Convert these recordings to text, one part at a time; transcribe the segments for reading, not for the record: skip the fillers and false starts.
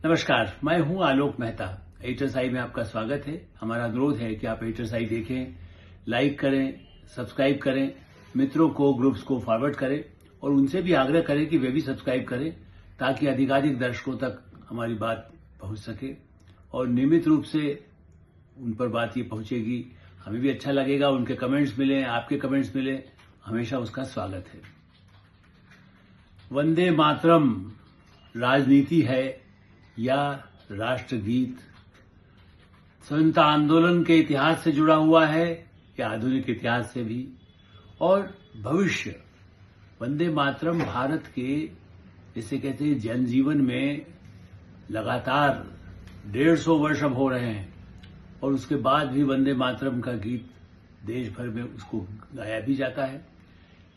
नमस्कार, मैं हूं आलोक मेहता। एडिटर्स आई में आपका स्वागत है। हमारा अनुरोध है कि आप एडिटर्स आई देखें, लाइक करें, सब्सक्राइब करें, मित्रों को, ग्रुप्स को फॉरवर्ड करें और उनसे भी आग्रह करें कि वे भी सब्सक्राइब करें ताकि अधिकाधिक दर्शकों तक हमारी बात पहुंच सके और नियमित रूप से उन पर बात ये पहुंचेगी। हमें भी अच्छा लगेगा, उनके कमेंट्स मिलें, आपके कमेंट्स मिलें, हमेशा उसका स्वागत है। वंदे मातरम राजनीति है या राष्ट्रगीत, स्वतंत्रता आंदोलन के इतिहास से जुड़ा हुआ है या आधुनिक इतिहास से भी, और भविष्य वंदे मातरम भारत के जिसे कहते हैं जनजीवन में लगातार 150 वर्ष अब हो रहे हैं और उसके बाद भी वंदे मातरम का गीत देश भर में उसको गाया भी जाता है।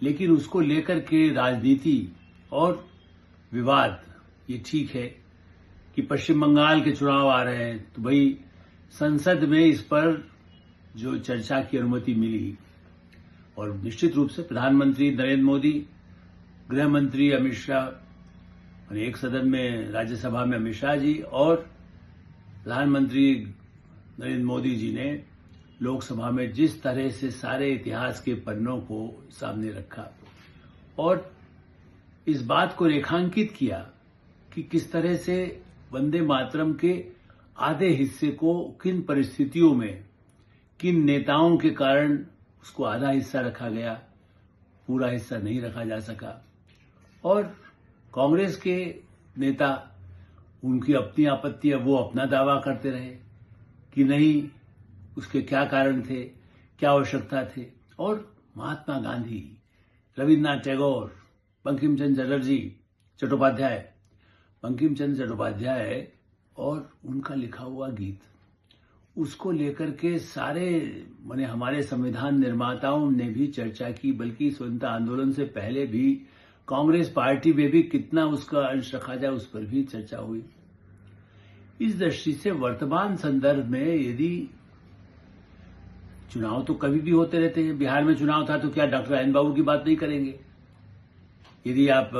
लेकिन उसको लेकर के राजनीति और विवाद, ये ठीक है कि पश्चिम बंगाल के चुनाव आ रहे हैं तो भाई संसद में इस पर जो चर्चा की अनुमति मिली और निश्चित रूप से प्रधानमंत्री नरेंद्र मोदी, गृह मंत्री अमित शाह, एक सदन में राज्यसभा में अमित शाह जी और प्रधानमंत्री नरेंद्र मोदी जी ने लोकसभा में जिस तरह से सारे इतिहास के पन्नों को सामने रखा और इस बात को रेखांकित किया कि किस तरह से वंदे मातरम के आधे हिस्से को किन परिस्थितियों में, किन नेताओं के कारण उसको आधा हिस्सा रखा गया, पूरा हिस्सा नहीं रखा जा सका। और कांग्रेस के नेता, उनकी अपनी आपत्तियां, वो अपना दावा करते रहे कि नहीं, उसके क्या कारण थे, क्या आवश्यकता थे। और महात्मा गांधी, रविन्द्रनाथ टैगोर, बंकिम चंद्र चट्टोपाध्याय, बंकिम चंद्र चट्टोपाध्याय और उनका लिखा हुआ गीत, उसको लेकर के सारे माने हमारे संविधान निर्माताओं ने भी चर्चा की, बल्कि स्वतंत्रता आंदोलन से पहले भी कांग्रेस पार्टी में भी कितना उसका अंश रखा जाए उस पर भी चर्चा हुई। इस दृष्टि से वर्तमान संदर्भ में यदि चुनाव तो कभी भी होते रहते हैं, बिहार में चुनाव था तो क्या डॉक्टर एन बाबू की बात नहीं करेंगे? यदि आप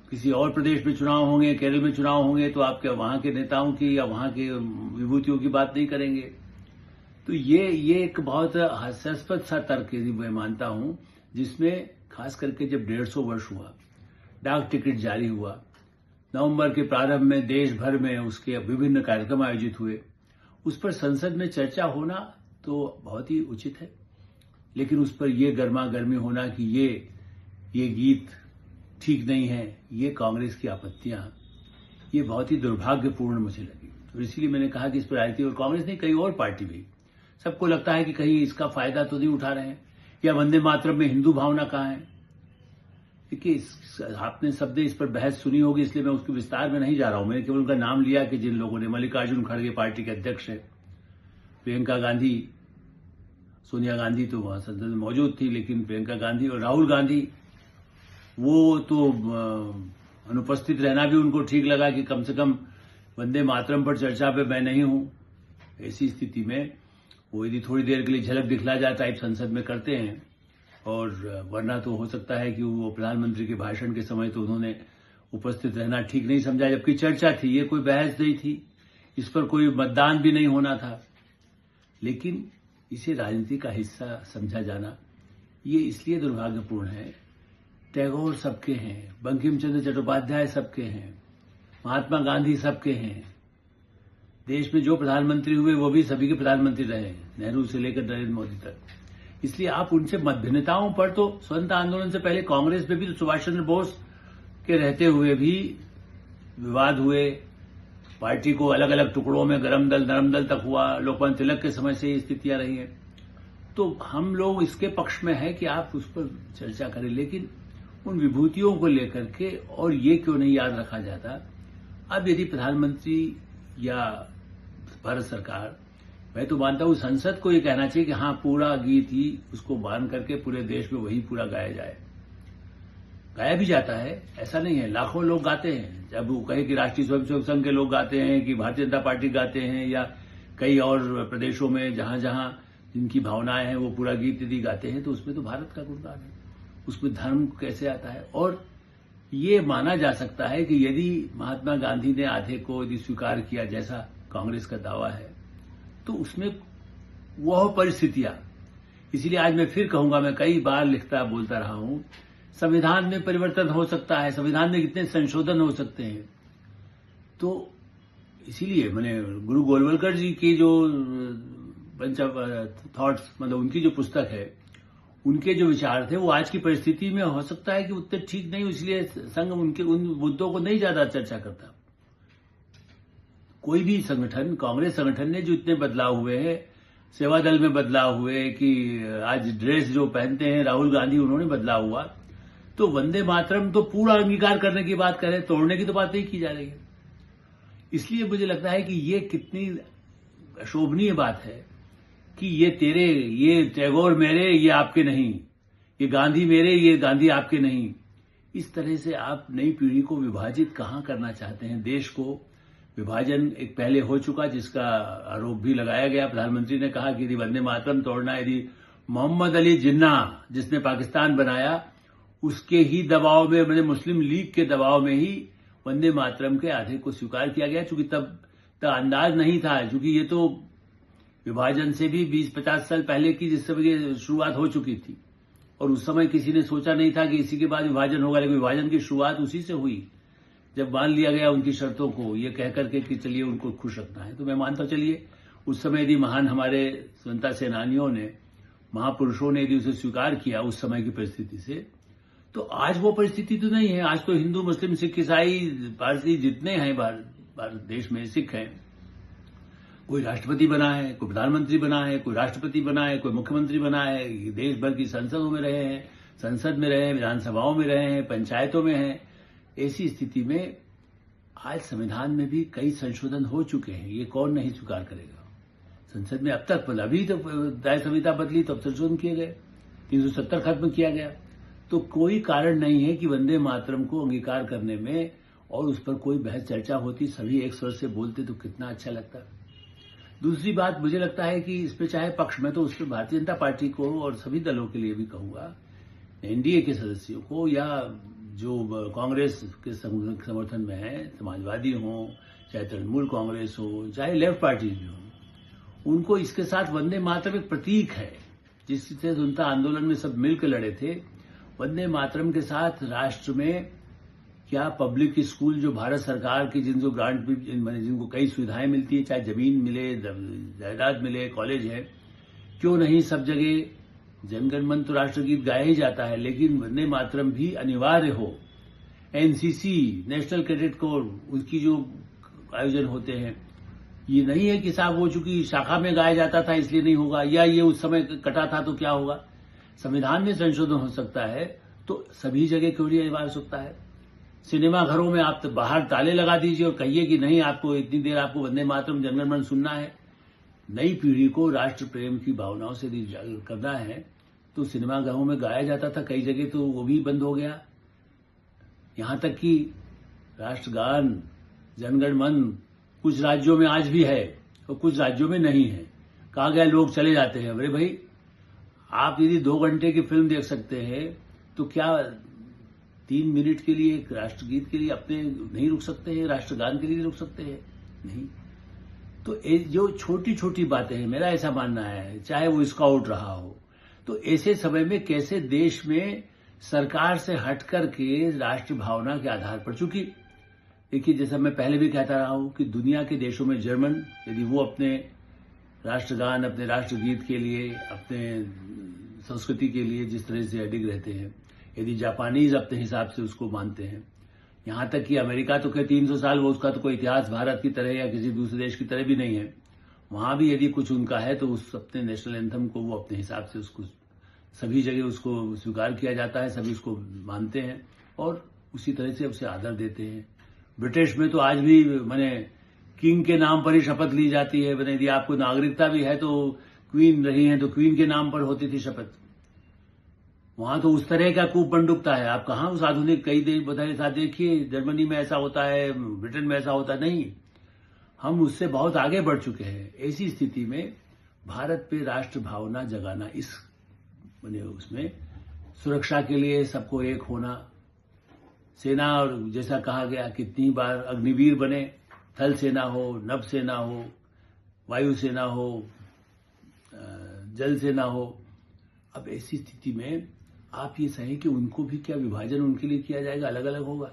किसी और प्रदेश में चुनाव होंगे, केरल में चुनाव होंगे, तो आप क्या वहां के नेताओं की या वहां के विभूतियों की बात नहीं करेंगे? तो ये एक बहुत हास्यास्पद सा तर्क यदि मैं मानता हूं, जिसमें खास करके जब 150 वर्ष हुआ, डाक टिकट जारी हुआ, नवंबर के प्रारंभ में देश भर में उसके विभिन्न कार्यक्रम आयोजित हुए, उस पर संसद में चर्चा होना तो बहुत ही उचित है। लेकिन उस पर यह गर्मा गर्मी होना कि ये गीत ठीक नहीं है, ये कांग्रेस की आपत्तियां, ये बहुत ही दुर्भाग्यपूर्ण मुझे लगी। और इसीलिए मैंने कहा कि इस पर राजनीति, और कांग्रेस नहीं, कई और पार्टी भी, सबको लगता है कि कहीं इसका फायदा तो नहीं उठा रहे हैं, या वंदे मातरम में हिंदू भावना कहां है। देखिए, आपने शब्द इस पर बहस सुनी होगी, इसलिए मैं उसके विस्तार में नहीं जा रहा हूं। मैंने केवल उनका नाम लिया कि जिन लोगों ने, मल्लिकार्जुन खड़गे पार्टी के अध्यक्ष है, प्रियंका गांधी, सोनिया गांधी तो वहां संसद में मौजूद थी, लेकिन प्रियंका गांधी और राहुल गांधी, वो तो अनुपस्थित रहना भी उनको ठीक लगा कि कम से कम वंदे मातरम पर चर्चा पे मैं नहीं हूं। ऐसी स्थिति में वो यदि थोड़ी देर के लिए झलक दिखला जाए टाइप संसद में करते हैं, और वरना तो हो सकता है कि वो प्रधानमंत्री के भाषण के समय तो उन्होंने उपस्थित रहना ठीक नहीं समझा, जबकि चर्चा थी, ये कोई बहस नहीं थी, इस पर कोई मतदान भी नहीं होना था। लेकिन इसे राजनीति का हिस्सा समझा जाना ये इसलिए दुर्भाग्यपूर्ण है। टैगोर सबके हैं, बंकिम चंद्र चट्टोपाध्याय सबके हैं, महात्मा गांधी सबके हैं, देश में जो प्रधानमंत्री हुए वो भी सभी के प्रधानमंत्री रहे, नेहरू से लेकर नरेंद्र मोदी तक। इसलिए आप उनसे मतभिन्नताओं पर, तो स्वतंत्रता आंदोलन से पहले कांग्रेस में भी तो सुभाष चंद्र बोस के रहते हुए भी विवाद हुए, पार्टी को अलग अलग टुकड़ों में गरम दल नरम दल तक हुआ, लोकमान्य तिलक के समय से ये स्थितियां रही हैं। तो हम लोग इसके पक्ष में है कि आप उस पर चर्चा करें, लेकिन उन विभूतियों को लेकर के, और ये क्यों नहीं याद रखा जाता। अब यदि प्रधानमंत्री या भारत सरकार, मैं तो मानता हूं संसद को ये कहना चाहिए कि हाँ, पूरा गीत ही उसको बांध करके पूरे देश में वही पूरा गाया जाए। गाया भी जाता है, ऐसा नहीं है, लाखों लोग गाते हैं। जब वो कहे कि राष्ट्रीय स्वयंसेवक संघ के लोग गाते हैं, कि भारतीय जनता पार्टी गाते हैं, या कई और प्रदेशों में जहां जहां जिनकी भावनाएं हैं वो पूरा गीत यदि गाते हैं, तो उसमें तो भारत का गुणगान है, उसमें धर्म कैसे आता है। और ये माना जा सकता है कि यदि महात्मा गांधी ने आधे को यदि स्वीकार किया जैसा कांग्रेस का दावा है, तो उसमें वह परिस्थितियां, इसलिए आज मैं फिर कहूंगा, मैं कई बार लिखता बोलता रहा हूं, संविधान में परिवर्तन हो सकता है, संविधान में कितने संशोधन हो सकते हैं। तो इसीलिए मैंने गुरु गोलवलकर जी की जो बंच ऑफ थॉट्स, मतलब उनकी जो पुस्तक है, उनके जो विचार थे वो आज की परिस्थिति में हो सकता है कि उतने ठीक नहीं, इसलिए संघ उनके उन मुद्दों को नहीं ज्यादा चर्चा करता। कोई भी संगठन, कांग्रेस संगठन ने जो इतने बदलाव हुए हैं, सेवा दल में बदलाव हुए कि आज ड्रेस जो पहनते हैं राहुल गांधी, उन्होंने बदलाव हुआ, तो वंदे मातरम तो पूरा अंगीकार करने की बात करें, तोड़ने की तो बात नहीं की जा रही है। इसलिए मुझे लगता है कि ये कितनी शोभनीय बात है कि ये तेरे, ये टैगोर मेरे, ये आपके नहीं, ये गांधी मेरे, ये गांधी आपके नहीं। इस तरह से आप नई पीढ़ी को विभाजित कहां करना चाहते हैं? देश को विभाजन एक पहले हो चुका, जिसका आरोप भी लगाया गया। प्रधानमंत्री ने कहा कि यदि वंदे मातरम तोड़ना, यदि मोहम्मद अली जिन्ना जिसने पाकिस्तान बनाया उसके ही दबाव में, मैंने मुस्लिम लीग के दबाव में ही वंदे मातरम के आधे को स्वीकार किया गया, चूंकि तब अंदाज नहीं था, चूंकि ये तो विभाजन से भी 20-50 साल पहले की जिस समय ये शुरुआत हो चुकी थी, और उस समय किसी ने सोचा नहीं था कि इसी के बाद विभाजन होगा। लेकिन विभाजन की शुरुआत उसी से हुई जब मान लिया गया उनकी शर्तों को, ये कह करके कि चलिए उनको खुश रखना है। तो मैं मानता हूं, चलिए उस समय यदि महान हमारे स्वतंत्रता सेनानियों ने, महापुरुषों ने यदि उसे स्वीकार किया उस समय की परिस्थिति से, तो आज वो परिस्थिति तो नहीं है। आज तो हिंदू, मुस्लिम, सिख, ईसाई, पारसी जितने हैं भारत देश में सिख हैं, कोई राष्ट्रपति बना है, कोई प्रधानमंत्री बना है, कोई राष्ट्रपति बना है, कोई मुख्यमंत्री बना है, देश भर की संसदों में रहे हैं, संसद में रहे हैं, विधानसभाओं में रहे हैं, पंचायतों में हैं। ऐसी स्थिति में आज संविधान में भी कई संशोधन हो चुके हैं, ये कौन नहीं स्वीकार करेगा। संसद में अब तक, अभी तो न्याय संहिता बदली तो अब संशोधन किए गए, 370 खत्म किया गया। तो कोई कारण नहीं है कि वंदे मातरम को अंगीकार करने में और उस पर कोई बहस चर्चा होती, सभी एक स्वर से बोलते तो कितना अच्छा लगता। दूसरी बात, मुझे लगता है कि इसमें चाहे पक्ष में, तो उसमें भारतीय जनता पार्टी को और सभी दलों के लिए भी कहूंगा, एनडीए के सदस्यों को या जो कांग्रेस के समर्थन में है, समाजवादी हो, चाहे तृणमूल कांग्रेस हो, चाहे लेफ्ट पार्टी भी हो, उनको इसके साथ वंदे मातरम एक प्रतीक है, जिससे स्वतंत्रता आंदोलन में सब मिलकर लड़े थे। वंदे मातरम के साथ राष्ट्र में क्या पब्लिक स्कूल जो भारत सरकार की जिनको ग्रांट भी, जिनको कई सुविधाएं मिलती है, चाहे जमीन मिले, जायदाद मिले, कॉलेज है, क्यों नहीं सब जगह जनगण मन तो राष्ट्रगीत गाया ही जाता है, लेकिन वंदे मातरम भी अनिवार्य हो। एनसीसी, नेशनल कैडेट कोर, उसकी जो आयोजन होते हैं, ये नहीं है कि साहब वो चूंकि शाखा में गाया जाता था इसलिए नहीं होगा, या ये उस समय कटा था तो क्या होगा। संविधान में संशोधन हो सकता है तो सभी जगह क्यों नहीं अनिवार्य हो सकता है। सिनेमा घरों में आप तो बाहर ताले लगा दीजिए और कहिए कि नहीं, आपको इतनी देर आपको वंदे मातरम, जनगण मन सुनना है। नई पीढ़ी को राष्ट्र प्रेम की भावनाओं से जागरूक करना है तो सिनेमा घरों में गाया जाता था, कई जगह तो वो भी बंद हो गया। यहां तक कि राष्ट्रगान, जनगण मन कुछ राज्यों में आज भी है और कुछ राज्यों में नहीं है। कहा गया लोग चले जाते हैं। अरे भाई, आप यदि 2 घंटे की फिल्म देख सकते हैं तो क्या 3 मिनट के लिए एक राष्ट्रगीत के लिए अपने नहीं रुक सकते हैं, राष्ट्रगान के लिए रुक सकते हैं? नहीं। तो जो छोटी छोटी बातें हैं, मेरा ऐसा मानना है, चाहे वो स्काउट रहा हो, तो ऐसे समय में कैसे देश में सरकार से हट करके राष्ट्र भावना के आधार पर, चूंकि देखिए जैसा मैं पहले भी कहता रहा हूं कि दुनिया के देशों में जर्मन यदि वो अपने राष्ट्रगान, अपने राष्ट्रगीत के लिए, अपने संस्कृति के लिए जिस तरह से अडिग रहते हैं, यदि जापानीज अपने हिसाब से उसको मानते हैं, यहां तक कि अमेरिका तो क्या 300 साल, वो उसका तो कोई इतिहास भारत की तरह या किसी दूसरे देश की तरह भी नहीं है। वहां भी यदि कुछ उनका है तो उस अपने नेशनल एंथम को वो अपने हिसाब से उसको सभी जगह उसको स्वीकार किया जाता है, सभी उसको मानते हैं और उसी तरह से उसे आदर देते हैं। ब्रिटिश में तो आज भी मैंने किंग के नाम पर ही शपथ ली जाती है। मैंने यदि आपको नागरिकता भी है तो क्वीन रही है तो क्वीन के नाम पर होती थी शपथ। वहां तो उस तरह का कूप बंदूकता है। आप कहां उस आधुनिक कई देश बताए साथ देखिए, जर्मनी में ऐसा होता है, ब्रिटेन में ऐसा होता नहीं। हम उससे बहुत आगे बढ़ चुके हैं। ऐसी स्थिति में भारत पे राष्ट्र भावना जगाना, इस मैंने उसमें सुरक्षा के लिए सबको एक होना, सेना, और जैसा कहा गया कितनी बार अग्निवीर बने, थल सेना हो, नभ सेना हो, वायु सेना हो, जल सेना हो। अब ऐसी स्थिति में आप ये सहें कि उनको भी क्या विभाजन उनके लिए किया जाएगा, अलग अलग होगा।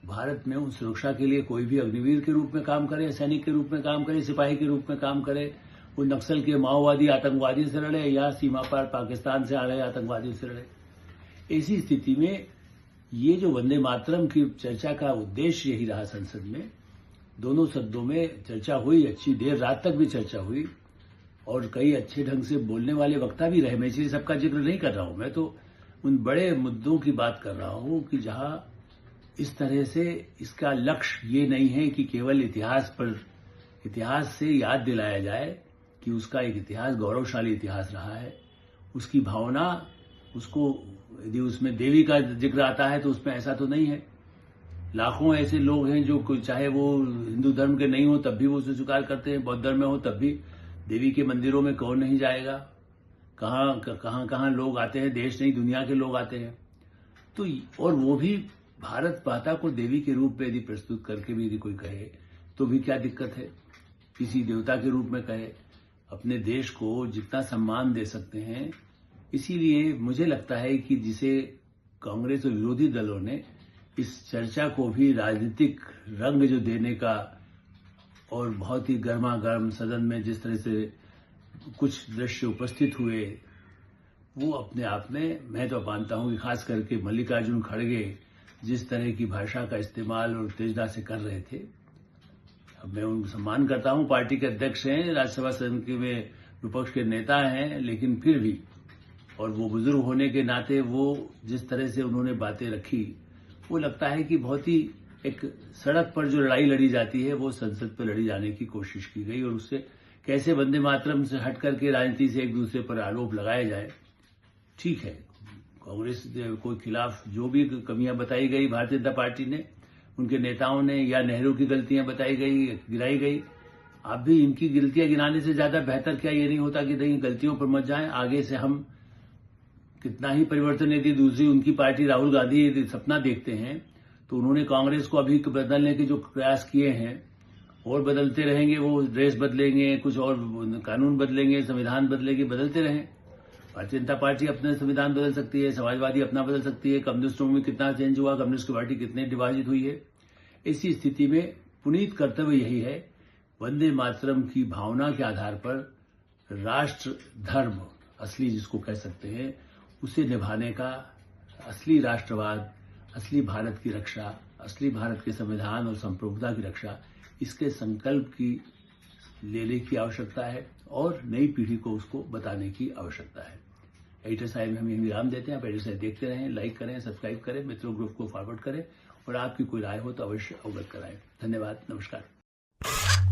भारत में उन सुरक्षा के लिए कोई भी अग्निवीर के रूप में काम करे, सैनिक के रूप में काम करे, सिपाही के रूप में काम करे, वो नक्सल के माओवादी आतंकवादी से लड़े या सीमा पार पाकिस्तान से आ रहे आतंकवादियों से लड़े। ऐसी स्थिति में ये जो वंदे मातरम की चर्चा का उद्देश्य यही रहा, संसद में दोनों सदनों में चर्चा हुई, अच्छी देर रात तक भी चर्चा हुई और कई अच्छे ढंग से बोलने वाले वक्ता भी रहे। मैं इसलिए सबका जिक्र नहीं कर रहा हूं, मैं तो उन बड़े मुद्दों की बात कर रहा हूं कि जहां इस तरह से इसका लक्ष्य ये नहीं है कि केवल इतिहास से याद दिलाया जाए कि उसका एक इतिहास गौरवशाली इतिहास रहा है, उसकी भावना, उसको यदि उसमें देवी का जिक्र आता है तो उसमें ऐसा तो नहीं है। लाखों ऐसे लोग हैं जो चाहे वो हिंदू धर्म के नहीं हो तब भी वो उसे स्वीकार करते हैं, बौद्ध धर्म में हो तब भी देवी के मंदिरों में कौन नहीं जाएगा, कहां लोग आते हैं, देश नहीं दुनिया के लोग आते हैं। तो और वो भी भारत माता को देवी के रूप में यदि प्रस्तुत करके भी यदि कोई कहे तो भी क्या दिक्कत है, किसी देवता के रूप में कहे, अपने देश को जितना सम्मान दे सकते हैं। इसीलिए मुझे लगता है कि जिसे कांग्रेस और विरोधी दलों ने इस चर्चा को भी राजनीतिक रंग जो देने का और बहुत ही गर्मा गर्म सदन में जिस तरह से कुछ दृश्य उपस्थित हुए, वो अपने आप में मैं तो मानता हूं कि खास करके मल्लिकार्जुन खड़गे जिस तरह की भाषा का इस्तेमाल और तेजता से कर रहे थे। अब मैं उनको सम्मान करता हूं, पार्टी के अध्यक्ष हैं, राज्यसभा सदन के में विपक्ष के नेता हैं, लेकिन फिर भी और वो बुजुर्ग होने के नाते वो जिस तरह से उन्होंने बातें रखी, वो लगता है कि बहुत ही एक सड़क पर जो लड़ाई लड़ी जाती है वो संसद पर लड़ी जाने की कोशिश की गई और उससे कैसे वंदे मातरम से हट करके राजनीति से एक दूसरे पर आरोप लगाया जाए। ठीक है, कांग्रेस को खिलाफ जो भी कमियां बताई गई भारतीय जनता पार्टी ने, उनके नेताओं ने, या नेहरू की गलतियां बताई गई, गिनाई गई, आप भी इनकी गलतियां गिनाने से ज्यादा बेहतर क्या ये नहीं होता कि नहीं गलतियों पर मत जाएं, आगे से हम कितना ही परिवर्तन यदि दूसरी उनकी पार्टी राहुल गांधी यदि सपना देखते हैं तो उन्होंने कांग्रेस को अभी बदलने के जो प्रयास किए हैं और बदलते रहेंगे, वो ड्रेस बदलेंगे, कुछ और कानून बदलेंगे, संविधान बदलेंगे, बदलते रहें। भारतीय जनता पार्टी अपना संविधान बदल सकती है, समाजवादी अपना बदल सकती है, कम्युनिस्टों में कितना चेंज हुआ, कम्युनिस्ट की पार्टी कितने विभाजित हुई है। इसी स्थिति में पुनीत कर्तव्य यही है, वंदे मातरम की भावना के आधार पर राष्ट्र धर्म असली जिसको कह सकते हैं उसे निभाने का, असली राष्ट्रवाद, असली भारत की रक्षा, असली भारत के संविधान और संप्रभुता की रक्षा, इसके संकल्प की लेने की आवश्यकता है और नई पीढ़ी को उसको बताने की आवश्यकता है। एडिटर साहब में हम यही विराम देते हैं। आप एडिटर साहब देखते रहें, लाइक करें, सब्सक्राइब करें, मित्रों ग्रुप को फॉरवर्ड करें और आपकी कोई राय हो तो अवश्य अवगत कराएं। धन्यवाद, नमस्कार।